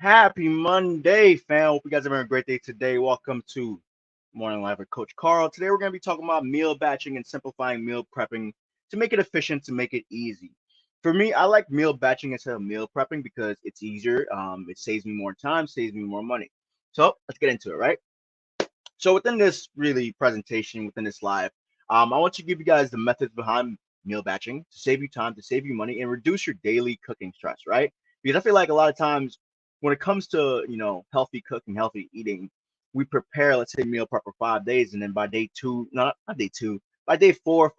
Happy Monday, fam. Hope you guys are having a great day today. Welcome to Morning Live with Coach Carl. Today we're going to be talking about meal batching and simplifying meal prepping to make it efficient, to make it easy. For me, I like meal batching instead of meal prepping because it's easier. It saves me more time, saves me more money. So let's get into it, right? So within this really presentation, within this live, I want to give you guys the methods behind meal batching to save you time, to save you money, and reduce your daily cooking stress, right? Because I feel like a lot of times when it comes to healthy cooking, healthy eating, we prepare, let's say, meal prep for 5 days, and then by day two, not day two, by day 4 or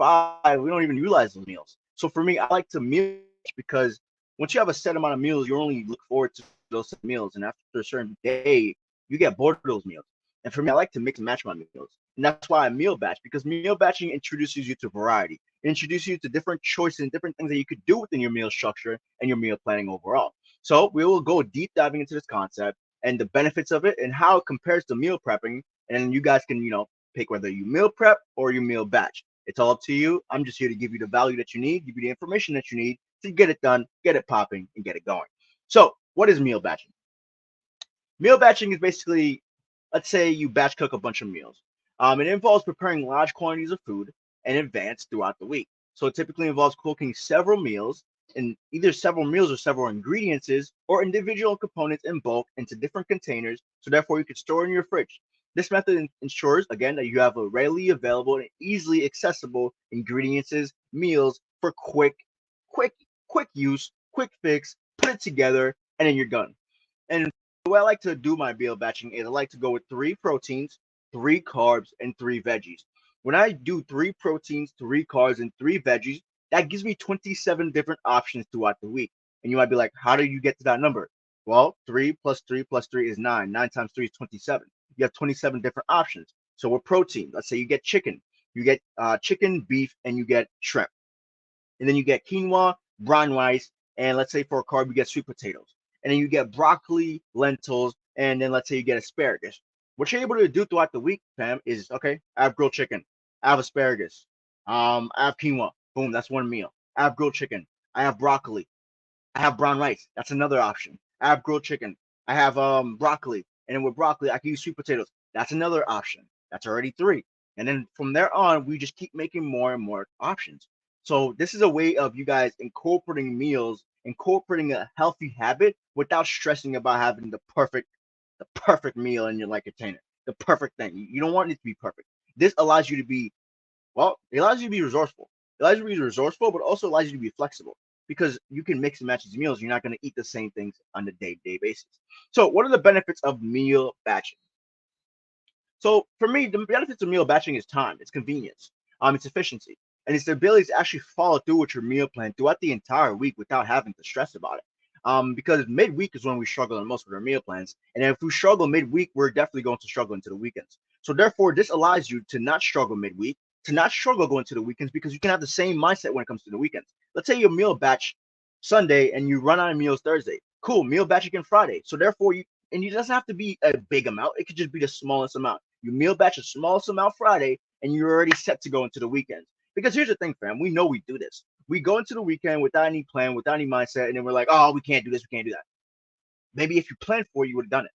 5, we don't even utilize those meals. So for me, I like to meal batch because once you have a set amount of meals, you only look forward to those meals, and after a certain day, you get bored of those meals. And for me, I like to mix and match my meals. And that's why I meal batch, because meal batching introduces you to variety. It introduces you to different choices and different things that you could do within your meal structure and your meal planning overall. So we will go deep diving into this concept and the benefits of it and how it compares to meal prepping. And you guys can, pick whether you meal prep or you meal batch. It's all up to you. I'm just here to give you the value that you need, give you the information that you need to get it done, get it popping, and get it going. So, what is meal batching? Meal batching is basically, let's say you batch cook a bunch of meals. It involves preparing large quantities of food in advance throughout the week. So it typically involves cooking several meals and either several meals or several ingredients or individual components in bulk into different containers. So therefore you can store in your fridge. This method ensures again that you have a readily available and easily accessible ingredients, meals for quick, quick use, quick fix, put it together, and then you're done. And the way I like to do my meal batching is I like to go with three proteins, three carbs, and three veggies. When I do three proteins, three carbs, and three veggies, that gives me 27 different options throughout the week. And you might be like, how do you get to that number? Well, 3 plus 3 is 9. 9 times 3 is 27. You have 27 different options. So with protein, let's say you get chicken. You get chicken, beef, and you get shrimp. And then you get quinoa, brown rice, and let's say for a carb, you get sweet potatoes. And then you get broccoli, lentils, and then let's say you get asparagus. What you're able to do throughout the week, fam, is okay, I have grilled chicken, I have asparagus, I have quinoa. Boom, that's one meal. I have grilled chicken, I have broccoli, I have brown rice. That's another option. I have grilled chicken. I have broccoli, and then with broccoli, I can use sweet potatoes. That's another option. That's already three. And then from there on, we just keep making more and more options. So this is a way of you guys incorporating meals, incorporating a healthy habit without stressing about having the perfect meal in your like container, the perfect thing. You don't want it to be perfect. This allows you to be it allows you to be resourceful. It allows you to be resourceful, but also allows you to be flexible because you can mix and match these meals. You're not going to eat the same things on a day-to-day basis. So, what are the benefits of meal batching? So, for me, the benefits of meal batching is time, it's convenience, it's efficiency, and it's the ability to actually follow through with your meal plan throughout the entire week without having to stress about it. Because midweek is when we struggle the most with our meal plans, and if we struggle midweek, we're definitely going to struggle into the weekends. So, therefore, this allows you to not struggle midweek, to not struggle going to the weekends because you can have the same mindset when it comes to the weekends. Let's say you meal batch Sunday and you run out of meals Thursday. Cool, meal batch again Friday. So therefore, it doesn't have to be a big amount. It could just be the smallest amount. You meal batch the smallest amount Friday, and you're already set to go into the weekend. Because here's the thing, fam. We know we do this. We go into the weekend without any plan, without any mindset, and then we're like, oh, we can't do this, we can't do that. Maybe if you planned for it, you would have done it.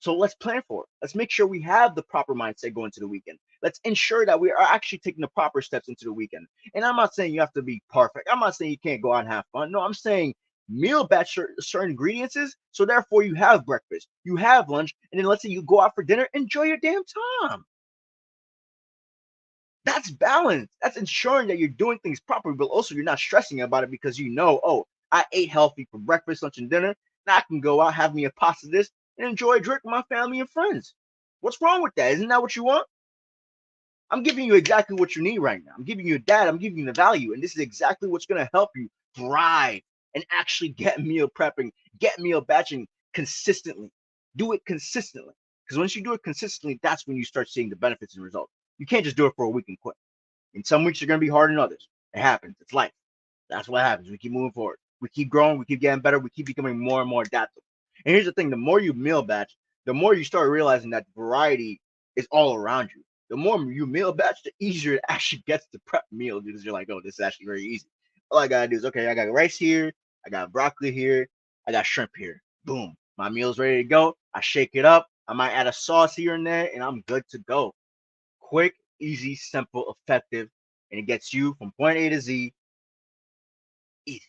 So let's plan for it. Let's make sure we have the proper mindset going to the weekend. Let's ensure that we are actually taking the proper steps into the weekend. And I'm not saying you have to be perfect. I'm not saying you can't go out and have fun. No, I'm saying meal batch certain ingredients. So therefore, you have breakfast, you have lunch, and then let's say you go out for dinner. Enjoy your damn time. That's balance. That's ensuring that you're doing things properly, but also you're not stressing about it because you know, oh, I ate healthy for breakfast, lunch, and dinner. Now I can go out, have me a pasta this, and enjoy a drink with my family and friends. What's wrong with that? Isn't that what you want? I'm giving you exactly what you need right now. I'm giving you data. I'm giving you the value. And this is exactly what's going to help you thrive and actually get meal prepping, get meal batching consistently. Do it consistently. Because once you do it consistently, that's when you start seeing the benefits and results. You can't just do it for a week and quit. And some weeks are going to be harder than others. It happens. It's life. That's what happens. We keep moving forward. We keep growing. We keep getting better. We keep becoming more and more adaptable. And here's the thing: the more you meal batch, the more you start realizing that variety is all around you. The more you meal batch, the easier it actually gets to prep meals because you're like, oh, this is actually very easy. All I gotta do is okay, I got rice here, I got broccoli here, I got shrimp here. Boom. My meal's ready to go. I shake it up. I might add a sauce here and there, and I'm good to go. Quick, easy, simple, effective, and it gets you from point A to Z easy.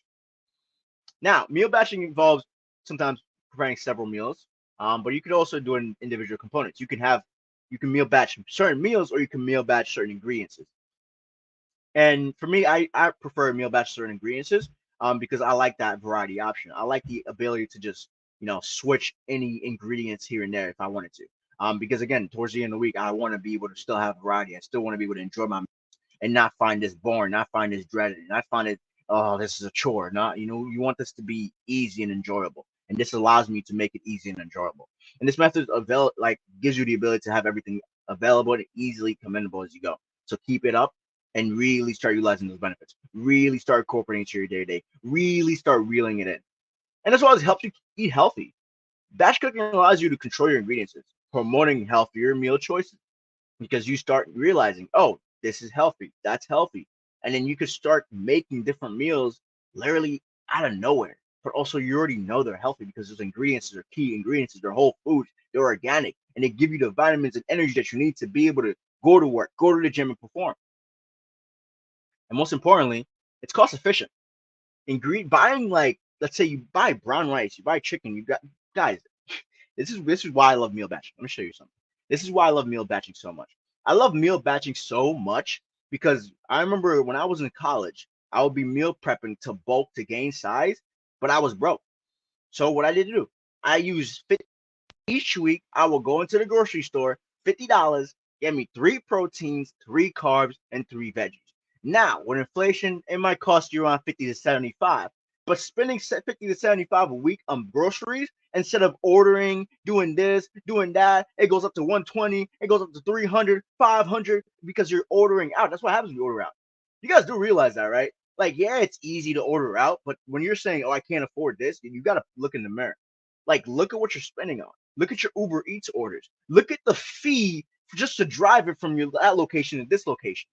Now, meal batching involves sometimes preparing several meals, but you could also do it in individual components. You can meal batch certain meals, or you can meal batch certain ingredients. And for me, I prefer meal batch certain ingredients because I like that variety option. I like the ability to just switch any ingredients here and there if I wanted to. Because again, towards the end of the week, I want to be able to still have variety. I still want to be able to enjoy my and not find this boring, not find this dreaded, not find it, oh, this is a chore. Not, you want this to be easy and enjoyable. And this allows me to make it easy and enjoyable. And this method gives you the ability to have everything available and easily commendable as you go. So keep it up and really start utilizing those benefits. Really start incorporating into your day to day. Really start reeling it in. And as well as helps you eat healthy. Batch cooking allows you to control your ingredients, promoting healthier meal choices because you start realizing, oh, this is healthy, that's healthy. And then you could start making different meals literally out of nowhere. But also, you already know they're healthy because those ingredients are key ingredients, they're whole foods, they're organic, and they give you the vitamins and energy that you need to be able to go to work, go to the gym, and perform. And most importantly, it's cost efficient. Buying, like, let's say you buy brown rice, you buy chicken, you got guys. This is why I love meal batching. Let me show you something. This is why I love meal batching so much. I love meal batching so much because I remember when I was in college, I would be meal prepping to bulk to gain size, but I was broke. So what I did do, I used each week. I will go into the grocery store, $50, get me 3 proteins, 3 carbs, and 3 veggies. Now, with inflation, it might cost you around 50 to 75. But spending 50 to 75 a week on groceries instead of ordering, doing this, doing that, it goes up to 120, it goes up to 300, 500 because you're ordering out. That's what happens when you order out. You guys do realize that, right? Like, yeah, it's easy to order out, but when you're saying, oh, I can't afford this, you got to look in the mirror. Like, look at what you're spending on. Look at your Uber Eats orders. Look at the fee just to drive it from that location to this location.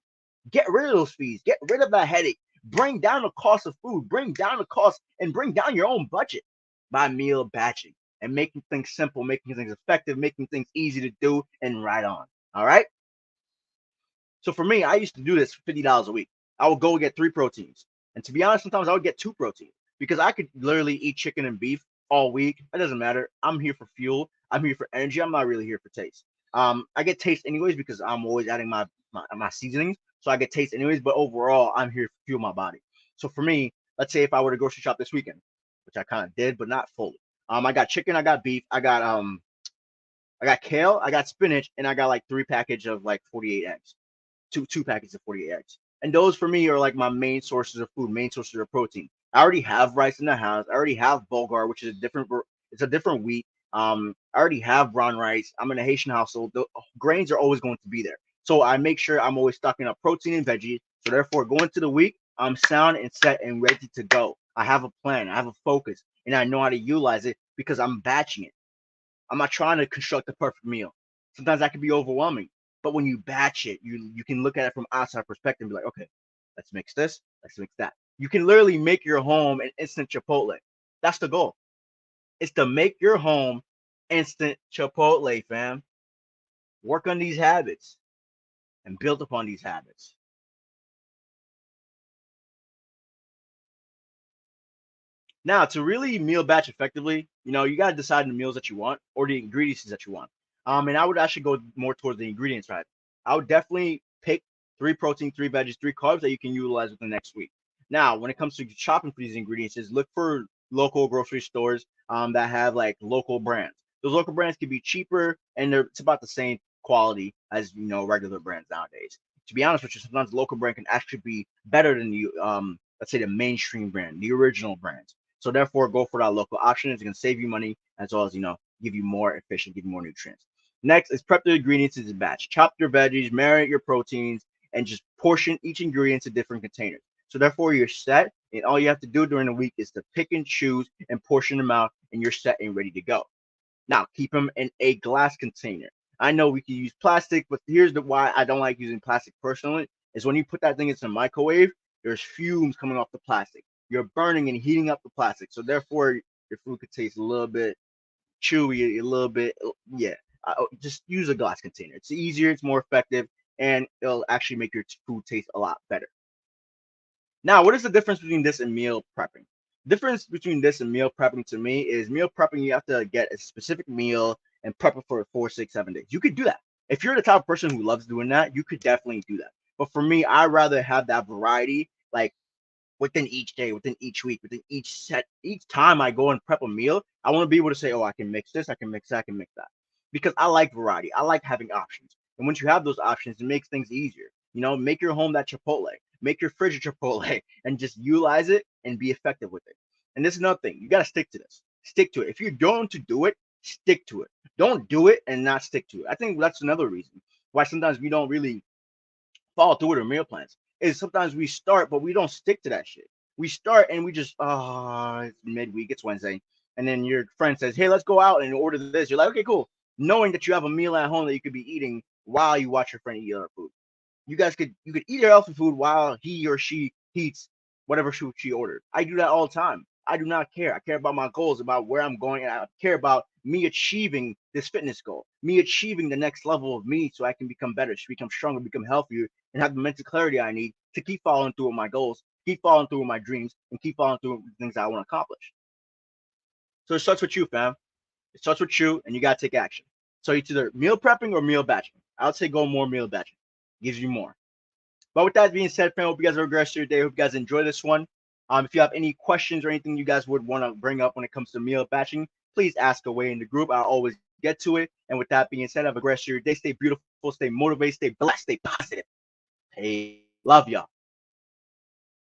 Get rid of those fees. Get rid of that headache. Bring down the cost of food. Bring down the cost and bring down your own budget by meal batching and making things simple, making things effective, making things easy to do and right on. All right. So for me, I used to do this for $50 a week. I would go get 3 proteins. And to be honest, sometimes I would get 2 proteins because I could literally eat chicken and beef all week. It doesn't matter. I'm here for fuel. I'm here for energy. I'm not really here for taste. I get taste anyways because I'm always adding my seasonings. So I get taste anyways, but overall, I'm here to fuel my body. So for me, let's say if I were to grocery shop this weekend, which I kind of did, but not fully. I got chicken, I got beef, I got kale, I got spinach, and I got like 3 packages of like 48 eggs. Two packets of 48 eggs. And those for me are like my main sources of food, main sources of protein. I already have rice in the house. I already have bulgur, which is it's a different wheat. I already have brown rice. I'm in a Haitian household. The grains are always going to be there. So I make sure I'm always stocking up protein and veggies. So therefore, going to the week, I'm sound and set and ready to go. I have a plan. I have a focus, and I know how to utilize it because I'm batching it. I'm not trying to construct the perfect meal. Sometimes that can be overwhelming. But when you batch it, you can look at it from outside perspective and be like, okay, let's mix this, let's mix that. You can literally make your home an instant Chipotle. That's the goal. It's to make your home instant Chipotle, fam. Work on these habits and build upon these habits. Now, to really meal batch effectively, you got to decide the meals that you want or the ingredients that you want. And I would actually go more towards the ingredients side. I would definitely pick 3 protein, 3 veggies, 3 carbs that you can utilize within the next week. Now, when it comes to shopping for these ingredients, is look for local grocery stores that have like local brands. Those local brands can be cheaper and it's about the same quality as regular brands nowadays. To be honest with you, sometimes the local brand can actually be better than the let's say the mainstream brand, the original brands. So therefore, go for that local option. It's going to save you money as well as give you more efficient, give you more nutrients. Next is prep the ingredients as a batch. Chop your veggies, marinate your proteins, and just portion each ingredient to different containers. So therefore, you're set, and all you have to do during the week is to pick and choose and portion them out, and you're set and ready to go. Now, keep them in a glass container. I know we can use plastic, but here's why I don't like using plastic personally, is when you put that thing into the microwave, there's fumes coming off the plastic. You're burning and heating up the plastic. So therefore, your food could taste a little bit chewy, a little bit. Yeah, just use a glass container. It's easier, it's more effective, and it'll actually make your food taste a lot better. Now, what is the difference between this and meal prepping? Difference between this and meal prepping to me is meal prepping, you have to get a specific meal and prep it for 4, 6, 7 days. You could do that. If you're the type of person who loves doing that, you could definitely do that. But for me, I rather have that variety, like within each day, within each week, within each time I go and prep a meal, I want to be able to say, oh, I can mix this, I can mix that, I can mix that. Because I like variety. I like having options. And once you have those options, it makes things easier. Make your home that Chipotle, make your fridge a Chipotle, and just utilize it and be effective with it. And this is another thing. You got to stick to this. Stick to it. If you're going to do it, stick to it. Don't do it and not stick to it. I think that's another reason why sometimes we don't really follow through with our meal plans. Is sometimes we start, but we don't stick to that shit. We start and we just, it's midweek, it's Wednesday. And then your friend says, hey, let's go out and order this. You're like, okay, cool. Knowing that you have a meal at home that you could be eating while you watch your friend eat other food. You could eat your healthy food while he or she eats whatever she ordered. I do that all the time. I do not care. I care about my goals, about where I'm going, and I care about me achieving this fitness goal, me achieving the next level of me so I can become better, to become stronger, become healthier, and have the mental clarity I need to keep following through with my goals, keep following through with my dreams, and keep following through with the things I want to accomplish. So it starts with you, fam. It starts with you, and you got to take action. So it's either meal prepping or meal batching. I would say go more meal batching. Gives you more. But with that being said, fam, hope you guys have a great rest of your day. Hope you guys enjoy this one. If you have any questions or anything you guys would want to bring up when it comes to meal batching, please ask away in the group. I'll always get to it. And with that being said, have a great rest of your day. Stay beautiful, stay motivated, stay blessed, stay positive. Hey, love y'all.